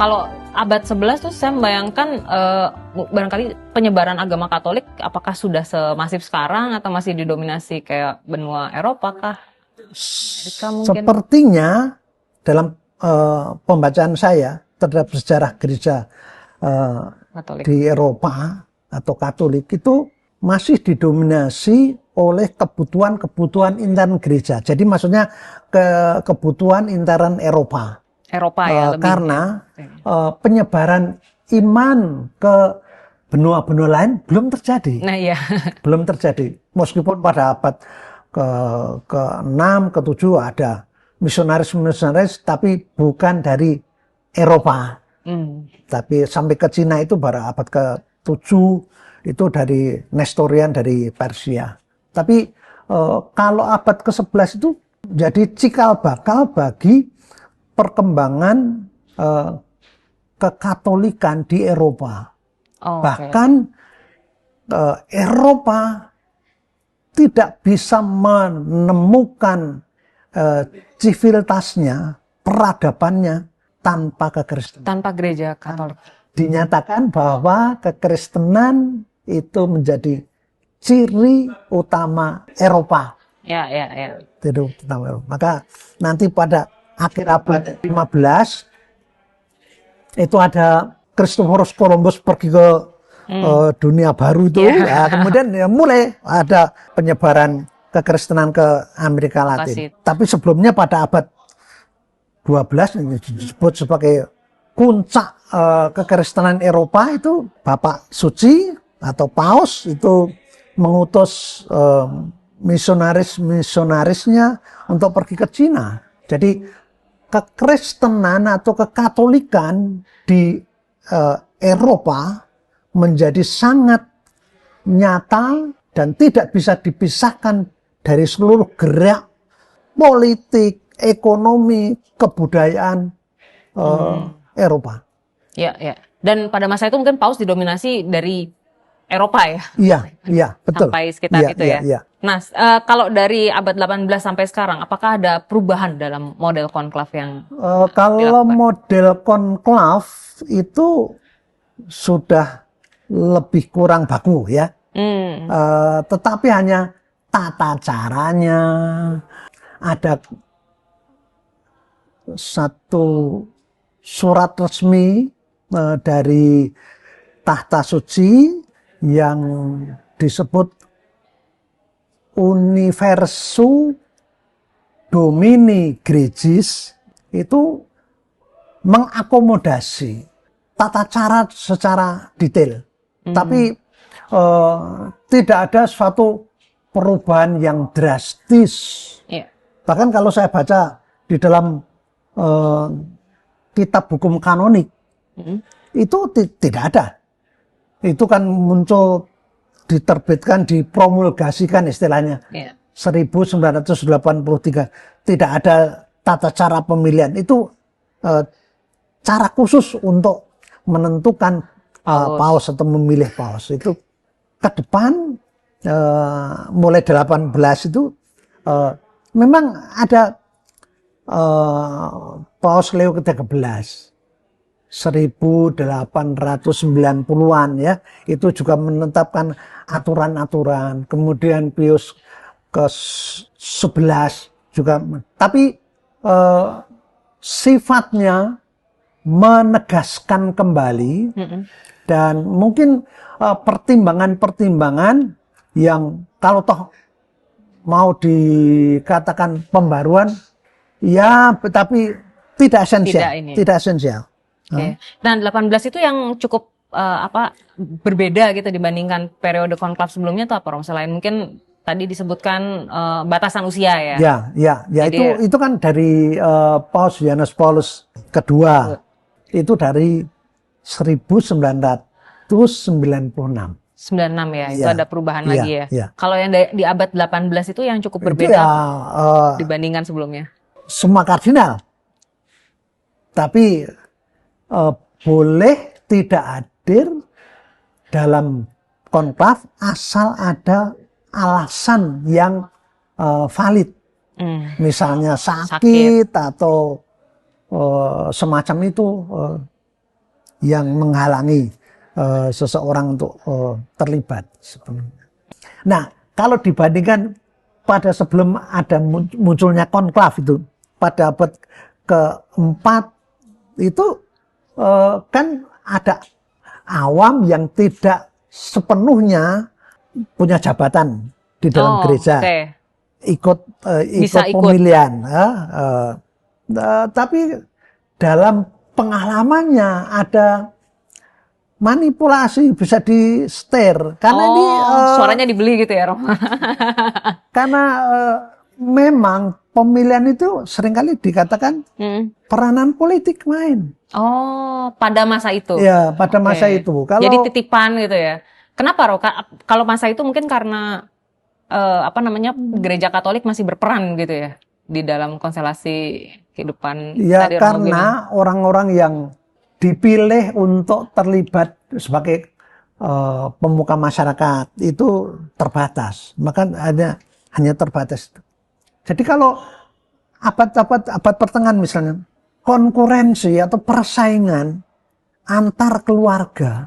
Kalau abad 11 tuh saya membayangkan barangkali penyebaran agama Katolik apakah sudah semasif sekarang atau masih didominasi kayak benua Eropa kah? Amerika mungkin? Sepertinya dalam pembacaan saya terhadap sejarah gereja Katolik. di Eropa atau Katolik itu masih didominasi oleh kebutuhan-kebutuhan intern gereja. Jadi maksudnya kebutuhan intern Eropa. Eropa ya lebih. Karena penyebaran iman ke benua-benua lain belum terjadi. Nah iya. Belum terjadi. Meskipun pada abad ke-6, ke-7 ada misionaris-misionaris, tapi bukan dari Eropa. Tapi sampai ke Cina itu pada abad ke-7 itu dari Nestorian dari Persia. Tapi kalau abad ke-11 itu jadi cikal bakal bagi perkembangan kekatolikan di Eropa. Bahkan Eropa tidak bisa menemukan civilitasnya, peradabannya tanpa kekristenan. Tanpa gereja Katolik. Dinyatakan bahwa kekristenan itu menjadi ciri utama Eropa. Ya. Ciri utama Eropa. Maka nanti pada akhir abad 15 itu ada Christophorus Columbus pergi ke dunia baru itu. Ya, kemudian mulai ada penyebaran kekristenan ke Amerika Latin. Tapi sebelumnya pada abad 12 ini disebut sebagai puncak kekristenan Eropa itu Bapak Suci atau Paus itu mengutus misionarisnya untuk pergi ke Cina. Jadi kekristenan atau kekatolikan di Eropa menjadi sangat nyata dan tidak bisa dipisahkan dari seluruh gerak politik, ekonomi, kebudayaan Eropa. Ya. Dan pada masa itu mungkin Paus didominasi dari Eropa ya? Iya, betul. Sampai sekitar itu ya? Iya. Nah, kalau dari abad 18 sampai sekarang, apakah ada perubahan dalam model konklav yang kalau model konklav itu sudah lebih kurang baku ya. Tetapi hanya tata caranya, ada satu surat resmi dari Tahta Suci yang disebut Universu Domini Gregis, itu mengakomodasi tata cara secara detail. Tapi tidak ada suatu perubahan yang drastis. Bahkan kalau saya baca di dalam kitab hukum kanonik, itu tidak ada. Itu kan muncul, diterbitkan, dipromulgasikan istilahnya. 1983. Tidak ada tata cara pemilihan. Itu cara khusus untuk menentukan paus atau memilih paus. Itu ke depan mulai 18 itu memang ada Paus Leo ke-13. 1890-an ya, itu juga menetapkan aturan-aturan. Kemudian Pius ke-11 juga, tapi sifatnya menegaskan kembali dan mungkin pertimbangan-pertimbangan yang kalau toh mau dikatakan pembaruan ya, tapi tidak esensial. Nah, 18 itu yang cukup berbeda gitu dibandingkan periode konklav sebelumnya itu apa, Rom? Selain mungkin tadi disebutkan batasan usia ya. Jadi, itu kan dari Paus Yohanes Paulus kedua. Itu dari 1996. 96 ya, itu ada perubahan lagi ya. Kalau yang di abad 18 itu yang cukup berbeda dibandingkan sebelumnya. Semua kardinal. Tapi boleh tidak hadir dalam konklav asal ada alasan yang valid. Misalnya sakit atau semacam itu, yang menghalangi seseorang untuk terlibat sebenarnya. Nah, kalau dibandingkan pada sebelum ada munculnya konklav itu pada abad keempat itu kan ada awam yang tidak sepenuhnya punya jabatan di dalam gereja, ikut pemilihan. Tapi dalam pengalamannya ada manipulasi, bisa di setir karena ini suaranya dibeli gitu ya, Rom. Karena memang pemilihan itu seringkali dikatakan peranan politik main. Oh, pada masa itu. Ya, pada masa itu. Jadi titipan gitu ya. Kenapa, Ro? Kalau masa itu mungkin karena gereja Katolik masih berperan gitu ya di dalam konstelasi kehidupan. Ya, karena orang-orang yang dipilih untuk terlibat sebagai pemuka masyarakat itu terbatas, maka hanya terbatas. Jadi kalau abad pertengahan misalnya, konkurensi atau persaingan antar keluarga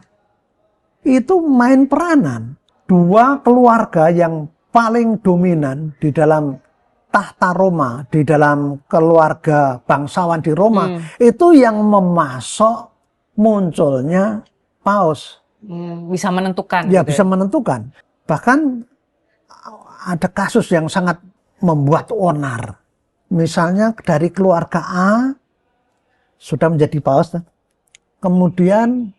itu main peranan. Dua keluarga yang paling dominan di dalam tahta Roma, di dalam keluarga bangsawan di Roma, itu yang memasok munculnya paus. Bisa menentukan. Ya, bisa menentukan. Bahkan ada kasus yang sangat membuat onar. Misalnya dari keluarga A sudah menjadi paus, kemudian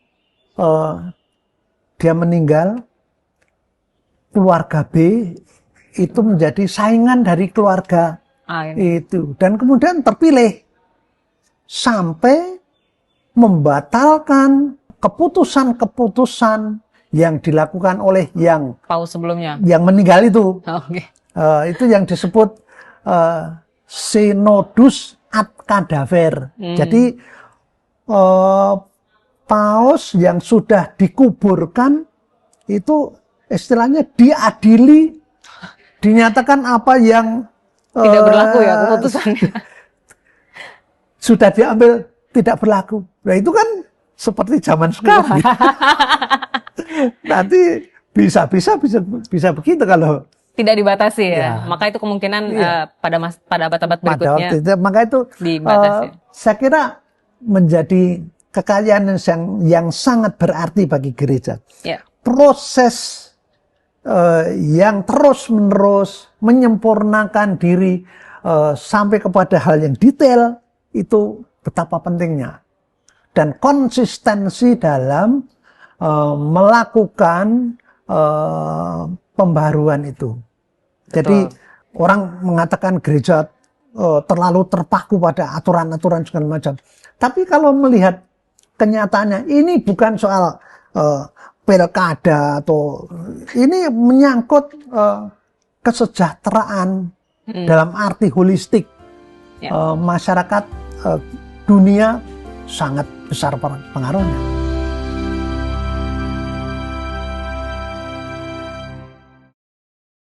dia meninggal, keluarga B itu menjadi saingan dari keluarga itu, dan kemudian terpilih sampai membatalkan keputusan-keputusan yang dilakukan oleh yang paus sebelumnya, yang meninggal itu. Itu yang disebut synodus ad cadaver. Jadi paus yang sudah dikuburkan itu istilahnya diadili, dinyatakan apa yang tidak berlaku ya keputusannya. Sudah diambil tidak berlaku. Nah itu kan seperti zaman sekarang. Nanti bisa begitu kalau tidak dibatasi ya. Maka itu kemungkinan pada abad-abad berikutnya. Maka itu dibatasi. Saya kira menjadi kekayaan yang sangat berarti bagi gereja. Proses yang terus-menerus menyempurnakan diri sampai kepada hal yang detail itu betapa pentingnya, dan konsistensi dalam melakukan pembaruan itu. Jadi orang mengatakan gereja terlalu terpaku pada aturan-aturan segala macam. Tapi kalau melihat kenyataannya, ini bukan soal pilkada atau ini menyangkut kesejahteraan dalam arti holistik. Masyarakat dunia sangat besar pengaruhnya.